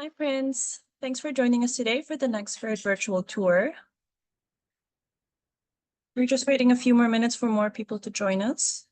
Hi, Prince. Thanks for joining us today for the Nexford Virtual Tour. We're just waiting a few more minutes for more people to join us.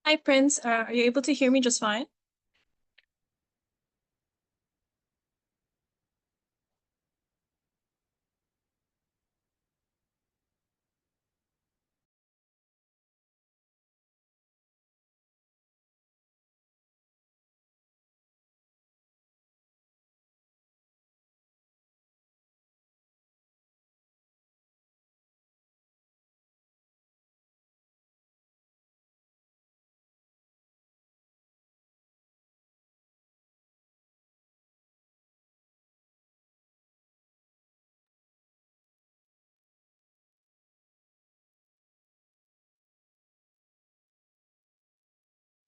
Hi, Prince. Are you able to hear me just fine?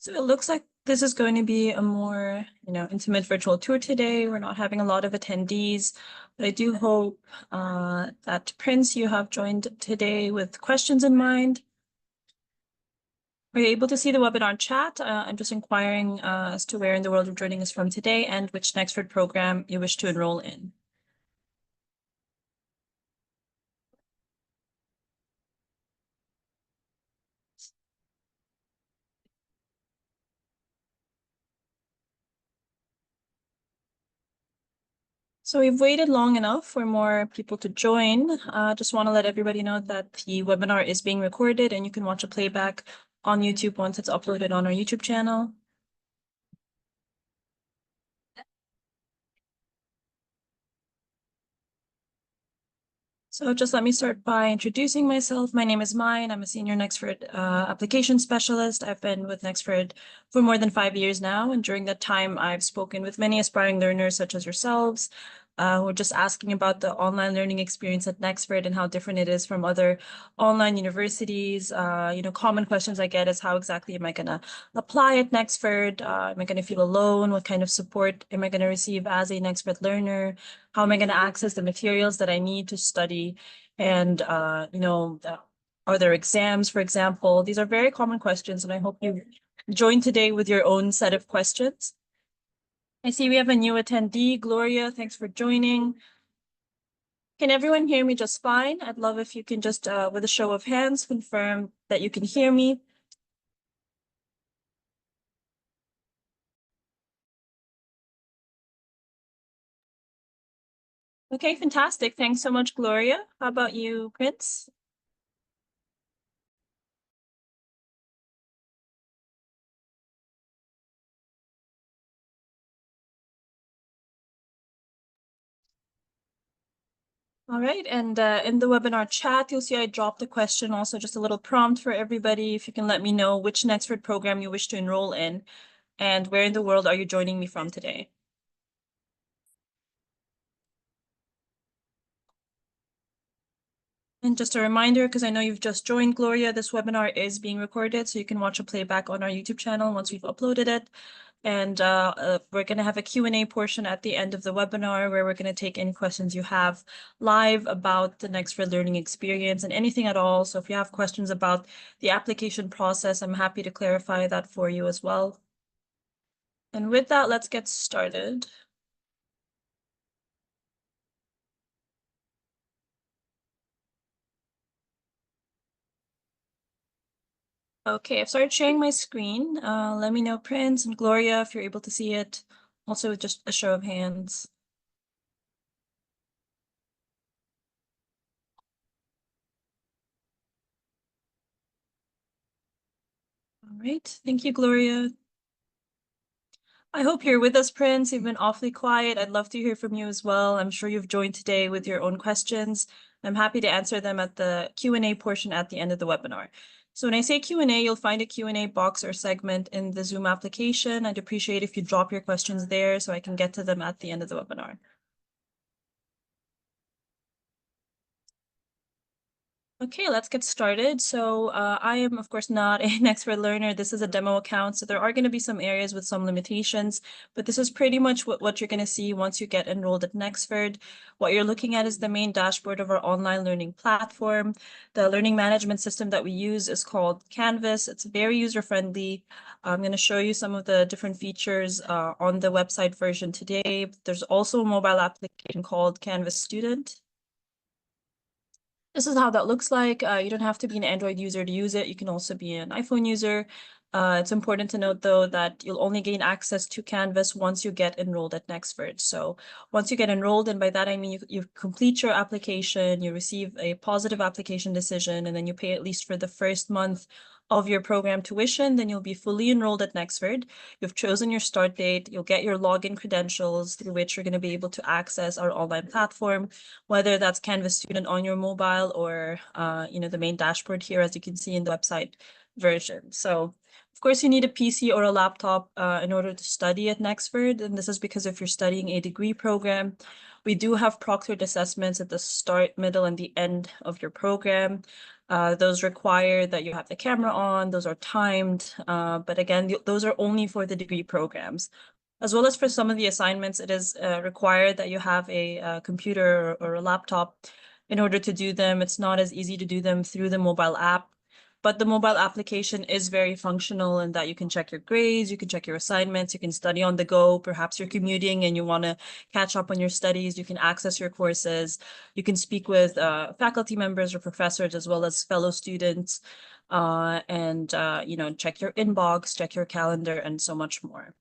So it looks like this is going to be a more, intimate virtual tour today. We're not having a lot of attendees, but I do hope that Prince, you have joined today with questions in mind. Are you able to see the webinar chat? I'm just inquiring as to where in the world you're joining us from today and which Nexford program you wish to enroll in. So we've waited long enough for more people to join. Just want to let everybody know that the webinar is being recorded and you can watch a playback on YouTube once it's uploaded on our YouTube channel. So just let me start by introducing myself. My name is Mine. I'm a senior Nexford application specialist. I've been with Nexford for more than 5 years now. And during that time, I've spoken with many aspiring learners such as yourselves, who are just asking about the online learning experience at Nexford and how different it is from other online universities. Common questions I get is how exactly am I going to apply at Nexford? Am I going to feel alone? What kind of support am I going to receive as a Nexford learner? How am I going to access the materials that I need to study? And, are there exams, for example? These are very common questions, and I hope you join today with your own set of questions. I see we have a new attendee, Gloria. Thanks for joining. Can everyone hear me just fine? I'd love if you can just, with a show of hands, confirm that you can hear me. Okay, fantastic. Thanks so much, Gloria. How about you, Prince? All right, and in the webinar chat, you'll see I dropped a question, also just a little prompt for everybody. If you can let me know which Nexford program you wish to enroll in and where in the world are you joining me from today? And just a reminder, because I know you've just joined, Gloria, this webinar is being recorded, so you can watch a playback on our YouTube channel once we've uploaded it. And we're going to have a Q&A portion at the end of the webinar where we're going to take any questions you have live about the Nexford learning experience and anything at all. So if you have questions about the application process, I'm happy to clarify that for you as well. And with that, let's get started. Okay, I've started sharing my screen. Let me know, Prince and Gloria, if you're able to see it. Also, just a show of hands. All right, thank you, Gloria. I hope you're with us, Prince. You've been awfully quiet. I'd love to hear from you as well. I'm sure you've joined today with your own questions. I'm happy to answer them at the Q&A portion at the end of the webinar. So when I say Q&A, you'll find a Q&A box or segment in the Zoom application. I'd appreciate if you drop your questions there so I can get to them at the end of the webinar. Okay, let's get started. So I am, of course, not a Nexford learner. This is a demo account, so there are going to be some areas with some limitations, but this is pretty much what you're going to see once you get enrolled at Nexford. What you're looking at is the main dashboard of our online learning platform. The learning management system that we use is called Canvas. It's very user-friendly. I'm going to show you some of the different features on the website version today. There's also a mobile application called Canvas Student. This is how that looks like. You don't have to be an Android user to use it. You can also be an iPhone user. It's important to note, though, that you'll only gain access to Canvas once you get enrolled at Nexford. So once you get enrolled, and by that I mean you complete your application, you receive a positive application decision, and then you pay at least for the first month of your program tuition, then you'll be fully enrolled at Nexford. You've chosen your start date. You'll get your login credentials through which you're going to be able to access our online platform, whether that's Canvas Student on your mobile or the main dashboard here, as you can see in the website version. So of course, you need a PC or a laptop in order to study at Nexford, and this is because if you're studying a degree program, we do have proctored assessments at the start, middle, and the end of your program. Those require that you have the camera on, those are timed, but again, those are only for the degree programs. As well as for some of the assignments, it is required that you have a computer or a laptop in order to do them. It's not as easy to do them through the mobile app, but the mobile application is very functional in that you can check your grades, you can check your assignments, you can study on the go. Perhaps you're commuting and you want to catch up on your studies. You can access your courses. You can speak with faculty members or professors as well as fellow students, and check your inbox, check your calendar, and so much more.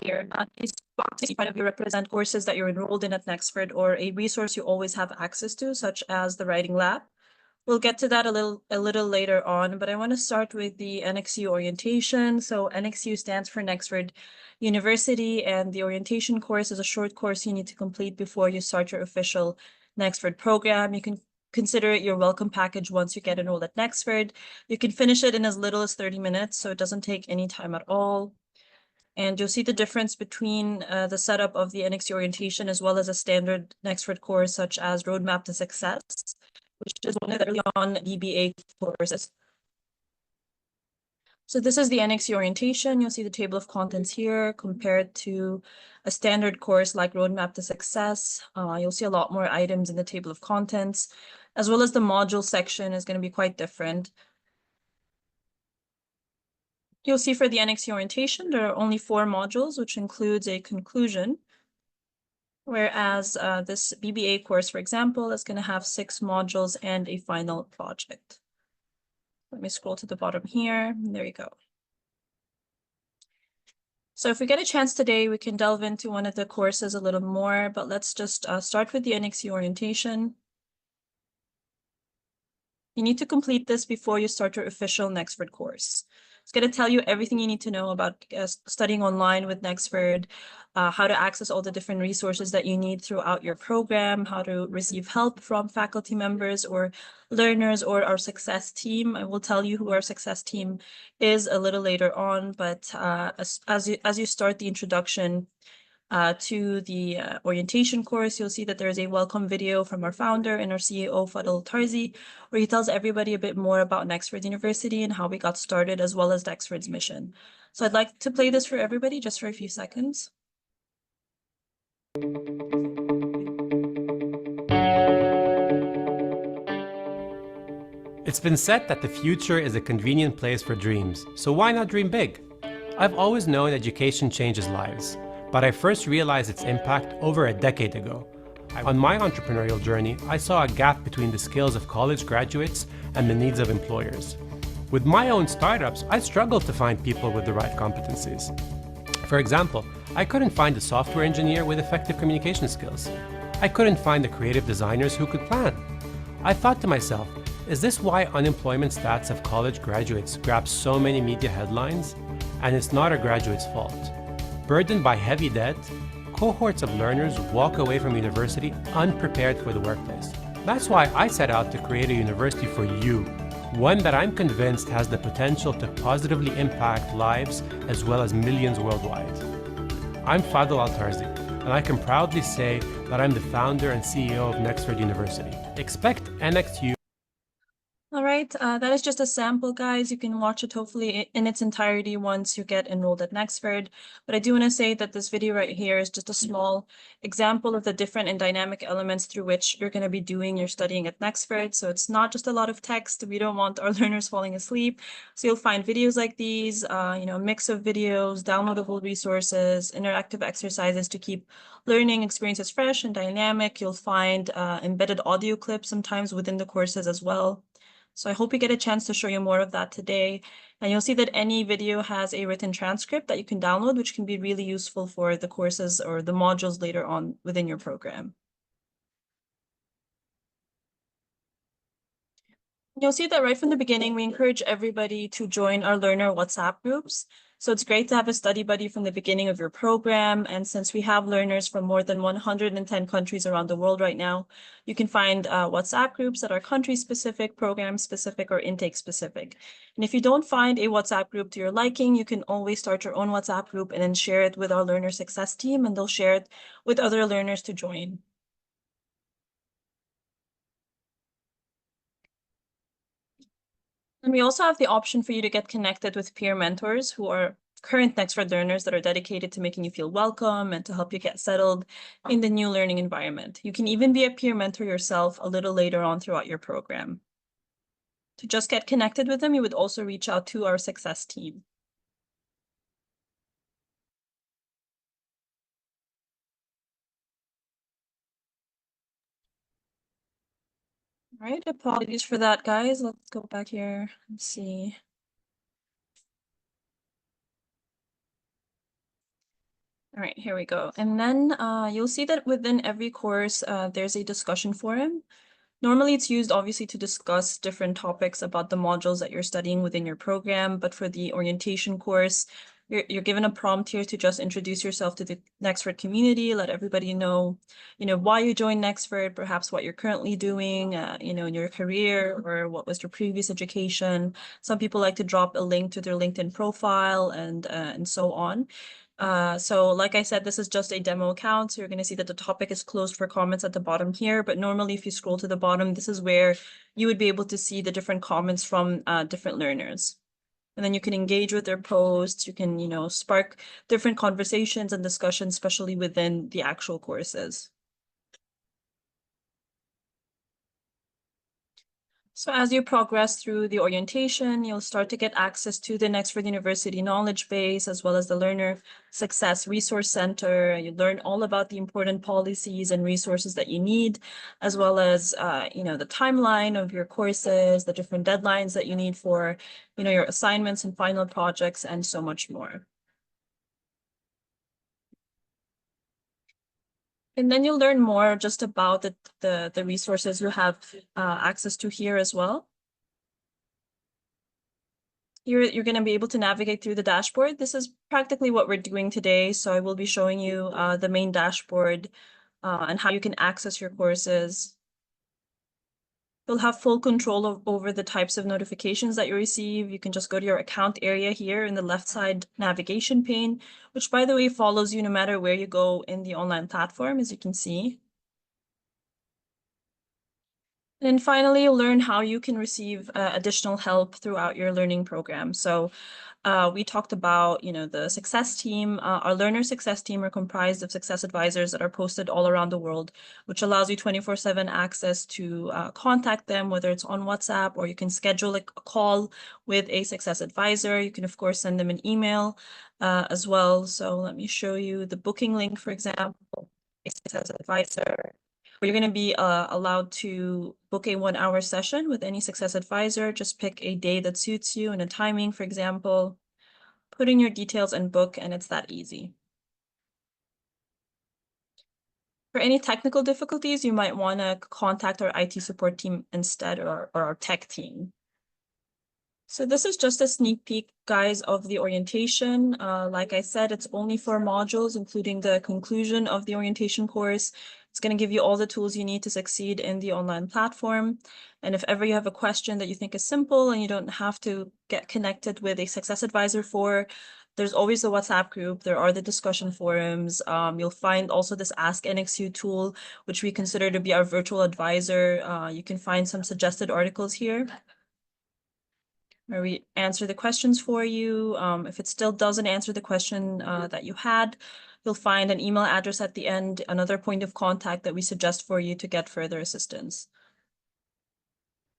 Here, these boxes kind of represent courses that you're enrolled in at Nexford or a resource you always have access to, such as the writing lab. We'll get to that a little later on, but I want to start with the NXU orientation. So NXU stands for Nexford University, and the orientation course is a short course you need to complete before you start your official Nexford program. You can consider it your welcome package once you get enrolled at Nexford. You can finish it in as little as 30 minutes, so it doesn't take any time at all. And you'll see the difference between the setup of the NXU orientation as well as a standard Nexford course such as Roadmap to Success, which is one of the early on BBA courses. So this is the NXU orientation. You'll see the table of contents here compared to a standard course like Roadmap to Success. You'll see a lot more items in the table of contents, as well as the module section is going to be quite different. You'll see for the NXU orientation, there are only 4 modules, which includes a conclusion. Whereas this BBA course, for example, is going to have 6 modules and a final project. Let me scroll to the bottom here. There you go. So if we get a chance today, we can delve into one of the courses a little more, but let's just start with the NXU orientation. You need to complete this before you start your official Nexford course. It's going to tell you everything you need to know about studying online with Nexford, how to access all the different resources that you need throughout your program, how to receive help from faculty members or learners or our success team. I will tell you who our success team is a little later on, but as you start the introduction, to the orientation course, you'll see that there is a welcome video from our founder and our CEO, Fadil Tarzi, where he tells everybody a bit more about Nexford University and how we got started, as well as Nexford's mission. So I'd like to play this for everybody just for a few seconds. It's been said that the future is a convenient place for dreams, so why not dream big? I've always known education changes lives, but I first realized its impact over a decade ago. On my entrepreneurial journey, I saw a gap between the skills of college graduates and the needs of employers. With my own startups, I struggled to find people with the right competencies. For example, I couldn't find a software engineer with effective communication skills. I couldn't find the creative designers who could plan. I thought to myself, is this why unemployment stats of college graduates grab so many media headlines? And it's not a graduate's fault. Burdened by heavy debt, cohorts of learners walk away from university unprepared for the workplace. That's why I set out to create a university for you, one that I'm convinced has the potential to positively impact lives as well as millions worldwide. I'm Fadil Al-Tarzi, and I can proudly say that I'm the founder and CEO of Nexford University. Expect NXU. All right, that is just a sample, guys. You can watch it hopefully in its entirety once you get enrolled at Nexford. But I do want to say that this video right here is just a small example of the different and dynamic elements through which you're going to be doing your studying at Nexford. So it's not just a lot of text. We don't want our learners falling asleep. So you'll find videos like these, a mix of videos, downloadable resources, interactive exercises to keep learning experiences fresh and dynamic. You'll find embedded audio clips sometimes within the courses as well. So I hope we get a chance to show you more of that today. And you'll see that any video has a written transcript that you can download, which can be really useful for the courses or the modules later on within your program. You'll see that right from the beginning, we encourage everybody to join our learner WhatsApp groups. So it's great to have a study buddy from the beginning of your program. And since we have learners from more than 110 countries around the world right now, you can find WhatsApp groups that are country specific, program specific, or intake specific. And if you don't find a WhatsApp group to your liking, you can always start your own WhatsApp group and then share it with our learner success team, and they'll share it with other learners to join. And we also have the option for you to get connected with peer mentors who are current Nexford learners that are dedicated to making you feel welcome and to help you get settled in the new learning environment. You can even be a peer mentor yourself a little later on throughout your program. To just get connected with them, you would also reach out to our success team. All right, apologies for that, guys. Let's go back here and see. All right, here we go. And then you'll see that within every course, there's a discussion forum. Normally, it's used obviously to discuss different topics about the modules that you're studying within your program. But for the orientation course, you're given a prompt here to just introduce yourself to the Nexford community, let everybody know, why you joined Nexford, perhaps what you're currently doing, in your career, or what was your previous education. Some people like to drop a link to their LinkedIn profile and so on. So like I said, this is just a demo account. So you're going to see that the topic is closed for comments at the bottom here. But normally, if you scroll to the bottom, this is where you would be able to see the different comments from different learners. And then you can engage with their posts. You can, spark different conversations and discussions, especially within the actual courses. So as you progress through the orientation, you'll start to get access to the Nexford University knowledge base, as well as the Learner Success Resource Center. You learn all about the important policies and resources that you need, as well as, the timeline of your courses, the different deadlines that you need for, your assignments and final projects, and so much more. And then you'll learn more just about the resources you have access to here as well. You're going to be able to navigate through the dashboard. This is practically what we're doing today. So I will be showing you the main dashboard and how you can access your courses. You'll have full control over the types of notifications that you receive. You can just go to your account area here in the left side navigation pane, which by the way follows you no matter where you go in the online platform, as you can see. And finally, you'll learn how you can receive additional help throughout your learning program. So we talked about, the success team. Our learner success team are comprised of success advisors that are posted all around the world, which allows you 24/7 access to contact them, whether it's on WhatsApp or you can schedule a call with a success advisor. You can, of course, send them an email as well. So let me show you the booking link, for example, a success advisor. You're going to be allowed to book a 1-hour session with any success advisor. Just pick a day that suits you and a timing, for example. Put in your details and book, and it's that easy. For any technical difficulties, you might want to contact our IT support team instead, or our tech team. So this is just a sneak peek, guys, of the orientation. Like I said, it's only 4 modules, including the conclusion of the orientation course. It's going to give you all the tools you need to succeed in the online platform. And if ever you have a question that you think is simple and you don't have to get connected with a success advisor for, there's always the WhatsApp group. There are the discussion forums. You'll find also this Ask NXU tool, which we consider to be our virtual advisor. You can find some suggested articles here where we answer the questions for you. If it still doesn't answer the question that you had, you'll find an email address at the end, another point of contact that we suggest for you to get further assistance.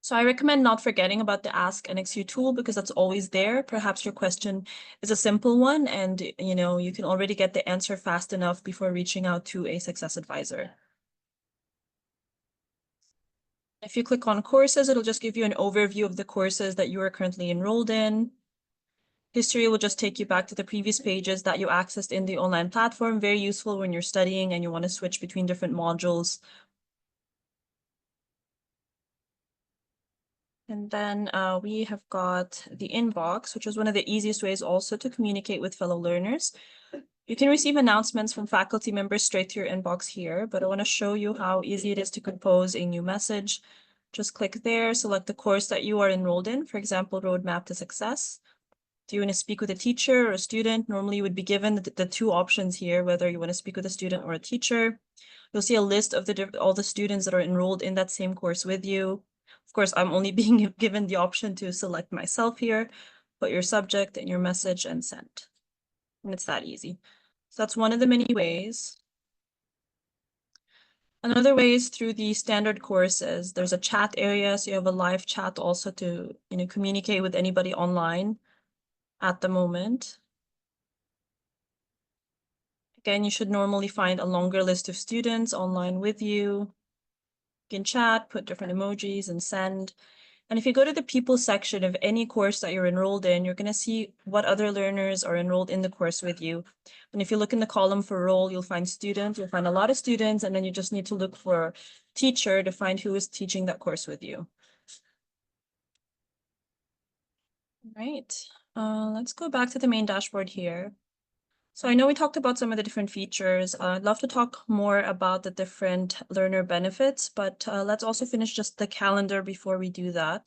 So I recommend not forgetting about the Ask NXU tool because that's always there. Perhaps your question is a simple one and you can already get the answer fast enough before reaching out to a success advisor. If you click on courses, it'll just give you an overview of the courses that you are currently enrolled in. History will just take you back to the previous pages that you accessed in the online platform. Very useful when you're studying and you want to switch between different modules. And then we have got the inbox, which is one of the easiest ways also to communicate with fellow learners. You can receive announcements from faculty members straight to your inbox here, but I want to show you how easy it is to compose a new message. Just click there, select the course that you are enrolled in, for example, Roadmap to Success. Do you want to speak with a teacher or a student? Normally you would be given the 2 options here, whether you want to speak with a student or a teacher. You'll see a list of all the students that are enrolled in that same course with you. Of course, I'm only being given the option to select myself here, put your subject and your message and send. And it's that easy. So that's one of the many ways. Another way is through the standard courses. There's a chat area, so you have a live chat also to communicate with anybody online at the moment. Again, you should normally find a longer list of students online with you. You can chat, put different emojis and send. And if you go to the people section of any course that you're enrolled in, you're going to see what other learners are enrolled in the course with you. And if you look in the column for role, you'll find students, you'll find a lot of students, and then you just need to look for teacher to find who is teaching that course with you. All right, let's go back to the main dashboard here. So I know we talked about some of the different features. I'd love to talk more about the different learner benefits, but let's also finish just the calendar before we do that.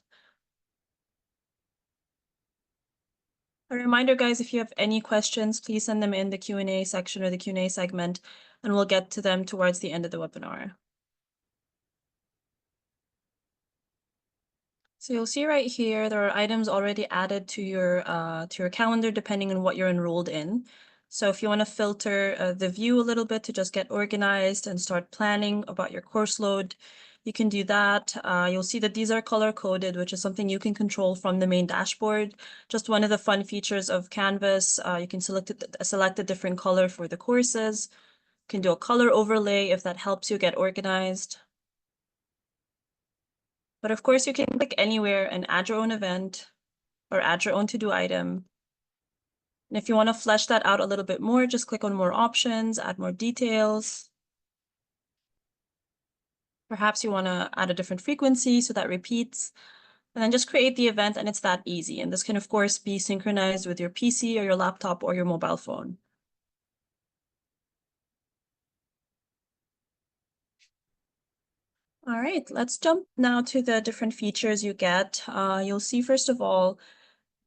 A reminder, guys, if you have any questions, please send them in the Q&A section or the Q&A segment, and we'll get to them towards the end of the webinar. So you'll see right here, there are items already added to your calendar depending on what you're enrolled in. So if you want to filter the view a little bit to just get organized and start planning about your course load, you can do that. You'll see that these are color coded, which is something you can control from the main dashboard. Just one of the fun features of Canvas. You can select a different color for the courses. You can do a color overlay if that helps you get organized. But of course, you can click anywhere and add your own event or add your own to-do item. And if you want to flesh that out a little bit more, just click on more options, add more details. Perhaps you want to add a different frequency so that repeats, and then just create the event, and it's that easy. And this can, of course, be synchronized with your PC or your laptop or your mobile phone. All right, let's jump now to the different features you get. You'll see, first of all,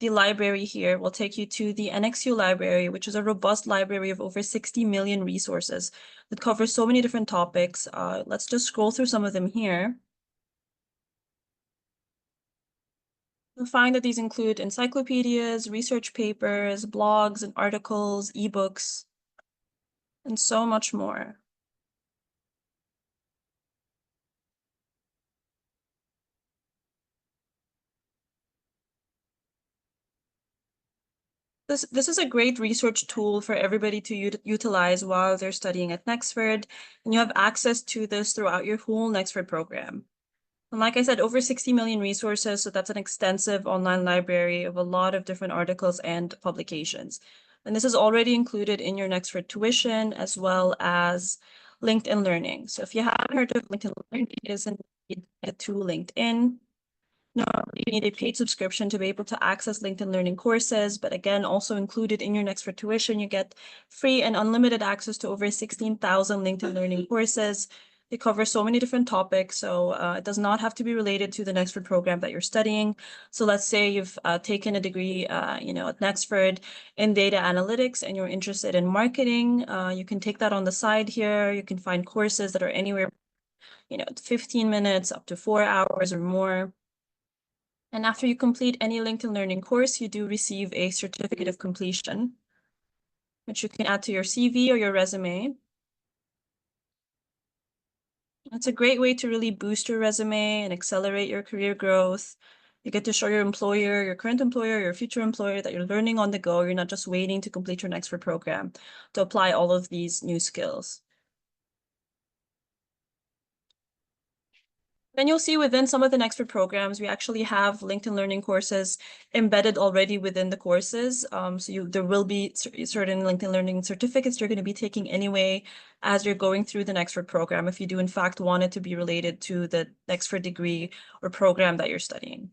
the library here will take you to the NXU library, which is a robust library of over 60 million resources that covers so many different topics. Let's just scroll through some of them here. You'll find that these include encyclopedias, research papers, blogs and articles, ebooks, and so much more. This is a great research tool for everybody to utilize while they're studying at Nexford, and you have access to this throughout your whole Nexford program. And like I said, over 60 million resources, so that's an extensive online library of a lot of different articles and publications. And this is already included in your Nexford tuition as well as LinkedIn Learning. So if you haven't heard of LinkedIn Learning, it is indeed to LinkedIn. No, you need a paid subscription to be able to access LinkedIn Learning courses, but again, also included in your Nexford tuition, you get free and unlimited access to over 16,000 LinkedIn Learning courses. They cover so many different topics, so it does not have to be related to the Nexford program that you're studying. So let's say you've taken a degree, at Nexford in data analytics and you're interested in marketing. You can take that on the side here. You can find courses that are anywhere, 15 minutes up to 4 hours or more. And after you complete any LinkedIn Learning course, you do receive a certificate of completion, which you can add to your CV or your resume. It's a great way to really boost your resume and accelerate your career growth. You get to show your employer, your current employer, your future employer that you're learning on the go. You're not just waiting to complete your Nexford program to apply all of these new skills. Then you'll see within some of the Nexford programs, we actually have LinkedIn Learning courses embedded already within the courses. So there will be certain LinkedIn Learning certificates you're going to be taking anyway as you're going through the Nexford program, if you do in fact want it to be related to the Nexford degree or program that you're studying.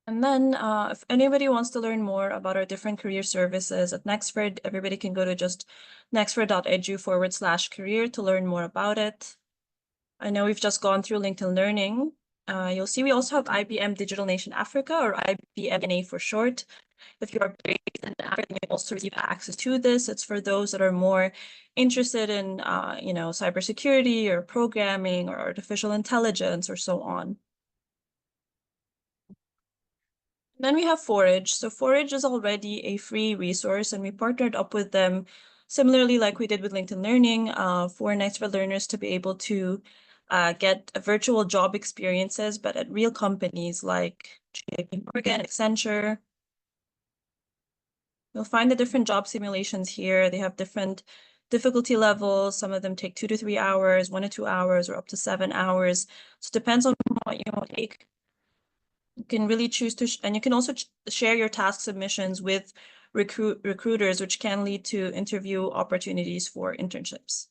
And then if anybody wants to learn more about our different career services at Nexford, everybody can go to just nexford.edu/career to learn more about it. I know we've just gone through LinkedIn Learning. You'll see we also have IBM Digital Nation Africa, or IBMNA for short. If you are based in Africa, you also receive access to this. It's for those that are more interested in, cybersecurity or programming or artificial intelligence or so on. Then we have Forage. So Forage is already a free resource, and we partnered up with them similarly like we did with LinkedIn Learning for Nexford learners to be able to get virtual job experiences, but at real companies like JP Morgan, Accenture. You'll find the different job simulations here. They have different difficulty levels. Some of them take 2 to 3 hours, 1 to 2 hours, or up to 7 hours. So it depends on what you want to take. You can really choose to, and you can also share your task submissions with recruiters, which can lead to interview opportunities for internships.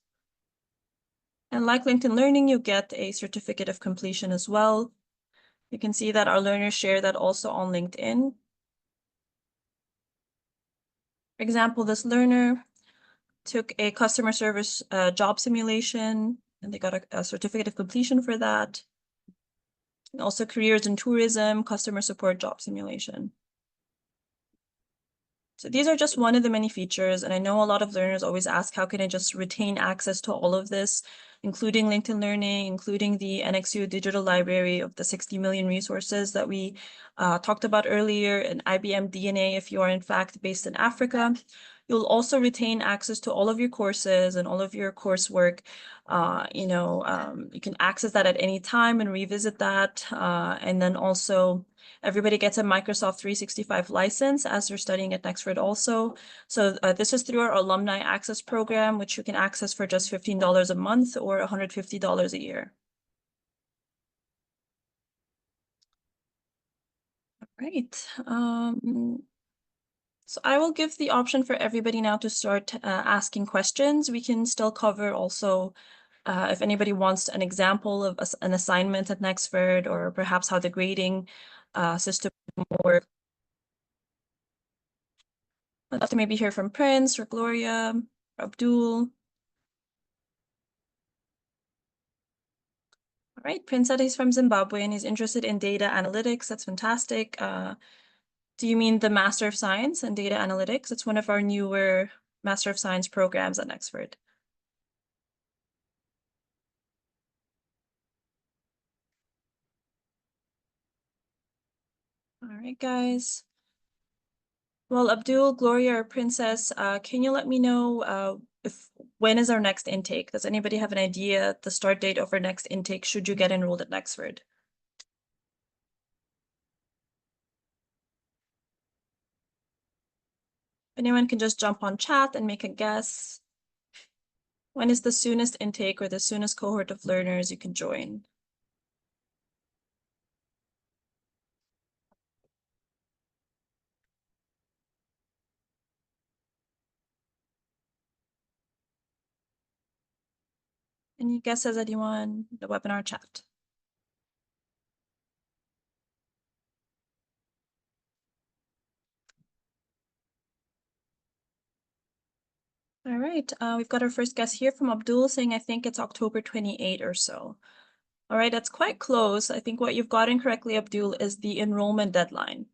And like LinkedIn Learning, you get a certificate of completion as well. You can see that our learners share that also on LinkedIn. For example, this learner took a customer service job simulation, and they got a certificate of completion for that. And also careers in tourism, customer support job simulation. So these are just one of the many features, and I know a lot of learners always ask, how can I just retain access to all of this, including LinkedIn Learning, including the NXU digital library of the 60 million resources that we talked about earlier, and IBM DNA if you are in fact based in Africa. You'll also retain access to all of your courses and all of your coursework. You can access that at any time and revisit that. And then also everybody gets a Microsoft 365 license as they're studying at Nexford also. So this is through our Alumni Access Program, which you can access for just $15 a month or $150 a year. All right. So I will give the option for everybody now to start asking questions. We can still cover also if anybody wants an example of an assignment at Nexford, or perhaps how the grading system works. I'd love to maybe hear from Prince or Gloria or Abdul. Right, Prince said he's from Zimbabwe and he's interested in data analytics. That's fantastic. Do you mean the Master of Science in Data Analytics? It's one of our newer Master of Science programs at Nexford. All right, guys. Well, Abdul, Gloria, or Princess, can you let me know when is our next intake? Does anybody have an idea the start date of our next intake should you get enrolled at Nexford? Anyone can just jump on chat and make a guess. When is the soonest intake or the soonest cohort of learners you can join? Any guesses, anyone? The webinar chat. All right, we've got our first guess here from Abdul saying, I think it's October 28 or so. All right, that's quite close. I think what you've gotten correctly, Abdul, is the enrollment deadline.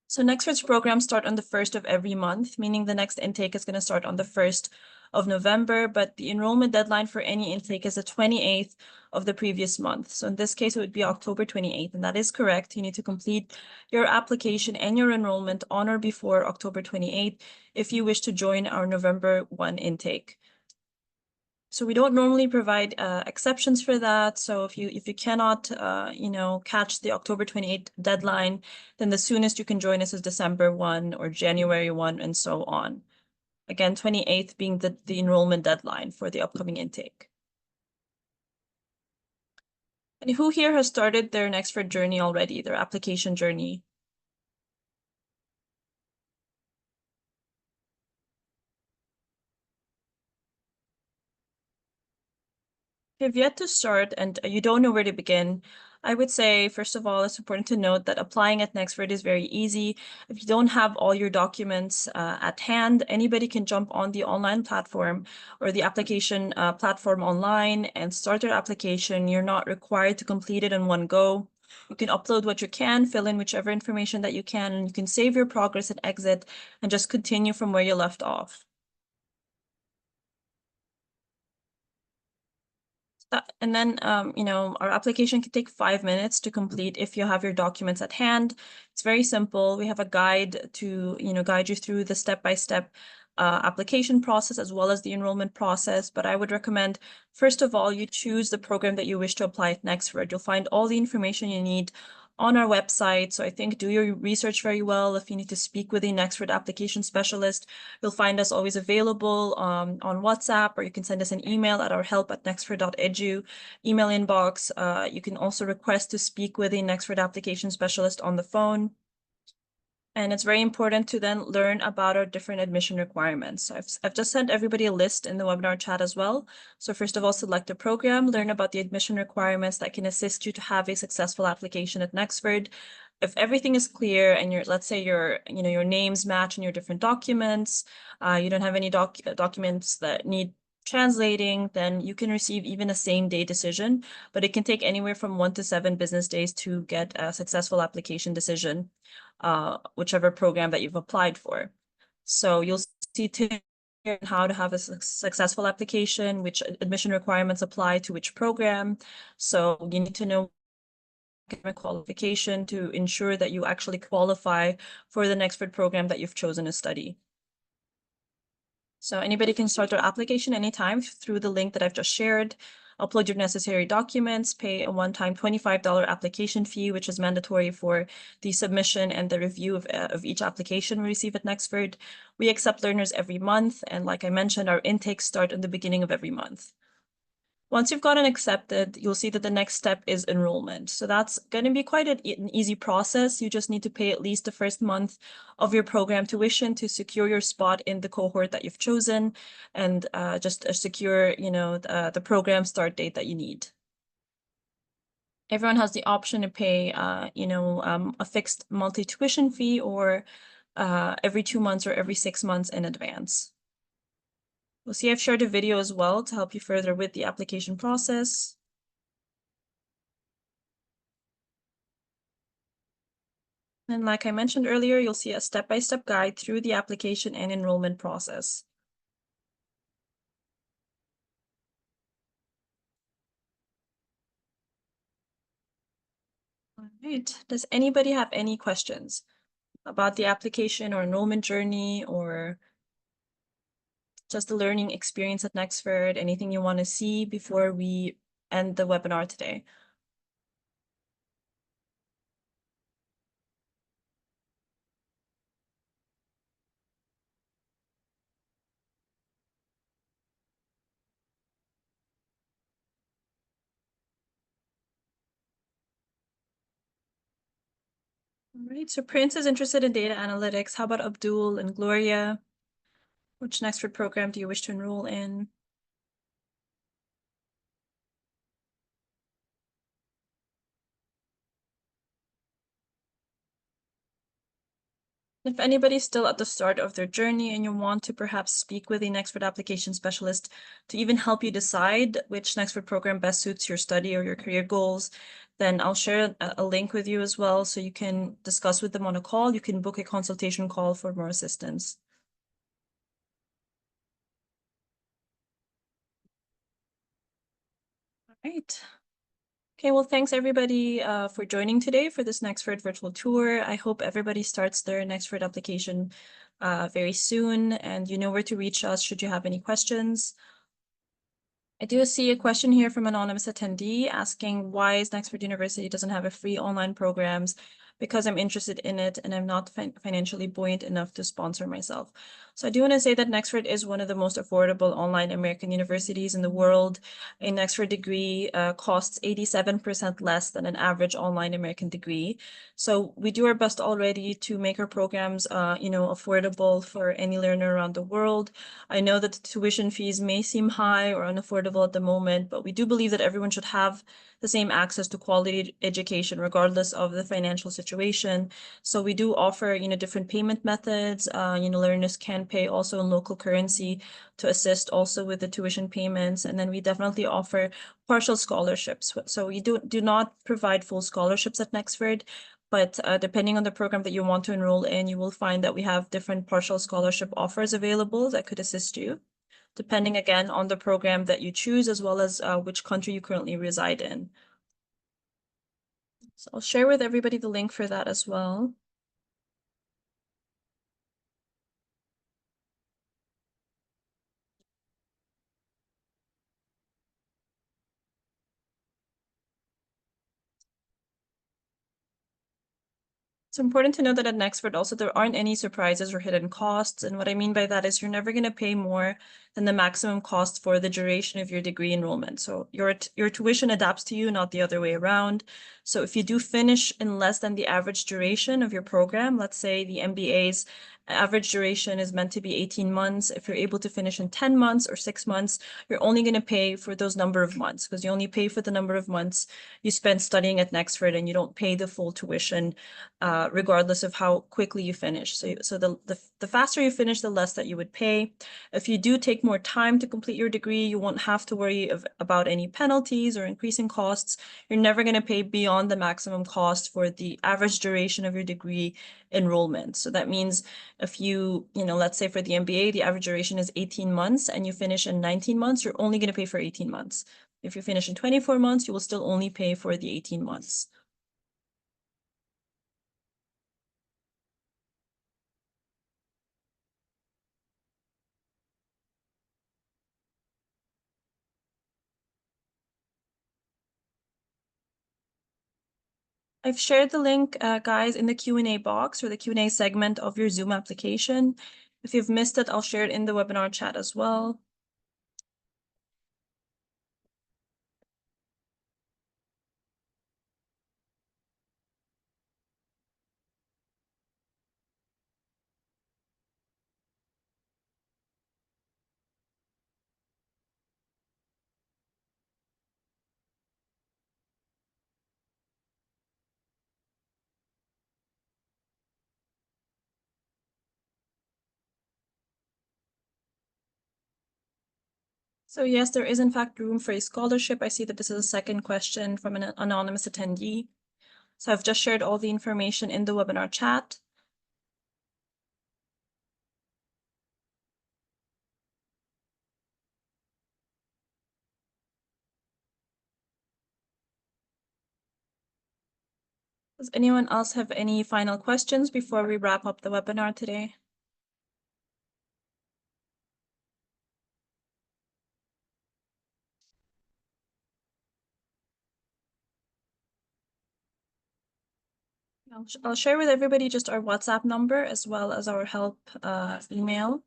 So Nexford's programs start on the 1st of every month, meaning the next intake is going to start on the 1st of November, but the enrollment deadline for any intake is the 28th of the previous month. So in this case, it would be October 28th, and that is correct. You need to complete your application and your enrollment on or before October 28th if you wish to join our November 1 intake. So we don't normally provide exceptions for that. So if you cannot catch the October 28th deadline, then the soonest you can join us is December 1 or January 1 and so on. Again, 28th being the enrollment deadline for the upcoming intake. And who here has started their Nexford journey already, their application journey? If you've yet to start and you don't know where to begin, I would say, first of all, it's important to note that applying at Nexford is very easy. If you don't have all your documents at hand, anybody can jump on the online platform or the application platform online and start their application. You're not required to complete it in one go. You can upload what you can, fill in whichever information that you can, and you can save your progress and exit and just continue from where you left off. And then, our application can take 5 minutes to complete if you have your documents at hand. It's very simple. We have a guide to, guide you through the step-by-step application process as well as the enrollment process. But I would recommend, first of all, you choose the program that you wish to apply at Nexford. You'll find all the information you need on our website. So I think do your research very well. If you need to speak with a Nexford application specialist, you'll find us always available on WhatsApp, or you can send us an email at our help@nexford.edu email inbox. You can also request to speak with a Nexford application specialist on the phone. And it's very important to then learn about our different admission requirements. So I've just sent everybody a list in the webinar chat as well. So first of all, select a program, learn about the admission requirements that can assist you to have a successful application at Nexford. If everything is clear and let's say your names match in your different documents, you don't have any documents that need translating, then you can receive even a same-day decision, but it can take anywhere from 1 to 7 business days to get a successful application decision, whichever program that you've applied for. So you'll see how to have a successful application, which admission requirements apply to which program. So you need to know academic qualification to ensure that you actually qualify for the Nexford program that you've chosen to study. So anybody can start their application anytime through the link that I've just shared. Upload your necessary documents, pay a one-time $25 application fee, which is mandatory for the submission and the review of each application we receive at Nexford. We accept learners every month, and like I mentioned, our intakes start in the beginning of every month. Once you've gotten accepted, you'll see that the next step is enrollment. So that's going to be quite an easy process. You just need to pay at least the first month of your program tuition to secure your spot in the cohort that you've chosen, and just secure, the program start date that you need. Everyone has the option to pay, a fixed monthly tuition fee or every 2 months or every 6 months in advance. We'll see I've shared a video as well to help you further with the application process. And like I mentioned earlier, you'll see a step-by-step guide through the application and enrollment process. All right. Does anybody have any questions about the application or enrollment journey or just the learning experience at Nexford? Anything you want to see before we end the webinar today? All right, so Prince is interested in data analytics. How about Abdul and Gloria? Which Nexford program do you wish to enroll in? If anybody's still at the start of their journey and you want to perhaps speak with a Nexford application specialist to even help you decide which Nexford program best suits your study or your career goals, then I'll share a link with you as well so you can discuss with them on a call. You can book a consultation call for more assistance. All right. Okay, well, thanks everybody for joining today for this Nexford Virtual Tour. I hope everybody starts their Nexford application very soon, and you know where to reach us should you have any questions. I do see a question here from an anonymous attendee asking why is Nexford University doesn't have a free online programs, because I'm interested in it and I'm not financially buoyant enough to sponsor myself. So I do want to say that Nexford is one of the most affordable online American universities in the world. A Nexford degree costs 87% less than an average online American degree. So we do our best already to make our programs, affordable for any learner around the world. I know that the tuition fees may seem high or unaffordable at the moment, but we do believe that everyone should have the same access to quality education, regardless of the financial situation. So we do offer, different payment methods. Learners can pay also in local currency to assist also with the tuition payments. And then we definitely offer partial scholarships. So we do not provide full scholarships at Nexford, but depending on the program that you want to enroll in, you will find that we have different partial scholarship offers available that could assist you, depending again on the program that you choose, as well as which country you currently reside in. So I'll share with everybody the link for that as well. It's important to know that at Nexford also there aren't any surprises or hidden costs. And what I mean by that is you're never going to pay more than the maximum cost for the duration of your degree enrollment. So your tuition adapts to you, not the other way around. So if you do finish in less than the average duration of your program, let's say the MBA's average duration is meant to be 18 months. If you're able to finish in 10 months or 6 months, you're only going to pay for those number of months, because you only pay for the number of months you spend studying at Nexford, and you don't pay the full tuition regardless of how quickly you finish. So the faster you finish, the less that you would pay. If you do take more time to complete your degree, you won't have to worry about any penalties or increasing costs. You're never going to pay beyond the maximum cost for the average duration of your degree enrollment. So that means if let's say for the MBA, the average duration is 18 months and you finish in 19 months, you're only going to pay for 18 months. If you finish in 24 months, you will still only pay for the 18 months. I've shared the link, guys, in the Q&A box or the Q&A segment of your Zoom application. If you've missed it, I'll share it in the webinar chat as well. So yes, there is in fact room for a scholarship. I see that this is a second question from an anonymous attendee. So I've just shared all the information in the webinar chat. Does anyone else have any final questions before we wrap up the webinar today? I'll share with everybody just our WhatsApp number as well as our help email.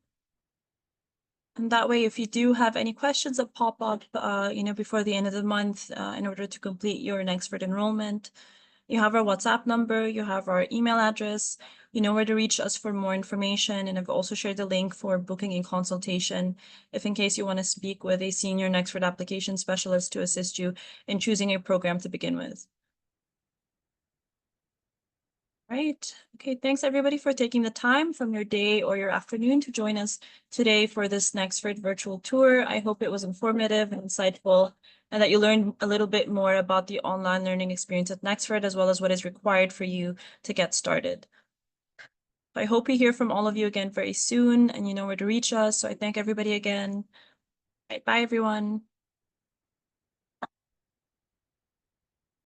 And that way, if you do have any questions that pop up, before the end of the month, in order to complete your Nexford enrollment, you have our WhatsApp number, you have our email address, you know where to reach us for more information. And I've also shared the link for booking a consultation if in case you want to speak with a senior Nexford application specialist to assist you in choosing a program to begin with. Right. Okay. Thanks everybody for taking the time from your day or your afternoon to join us today for this Nexford virtual tour. I hope it was informative and insightful and that you learned a little bit more about the online learning experience at Nexford as well as what is required for you to get started. I hope we hear from all of you again very soon and you know where to reach us. So I thank everybody again. Right, bye everyone.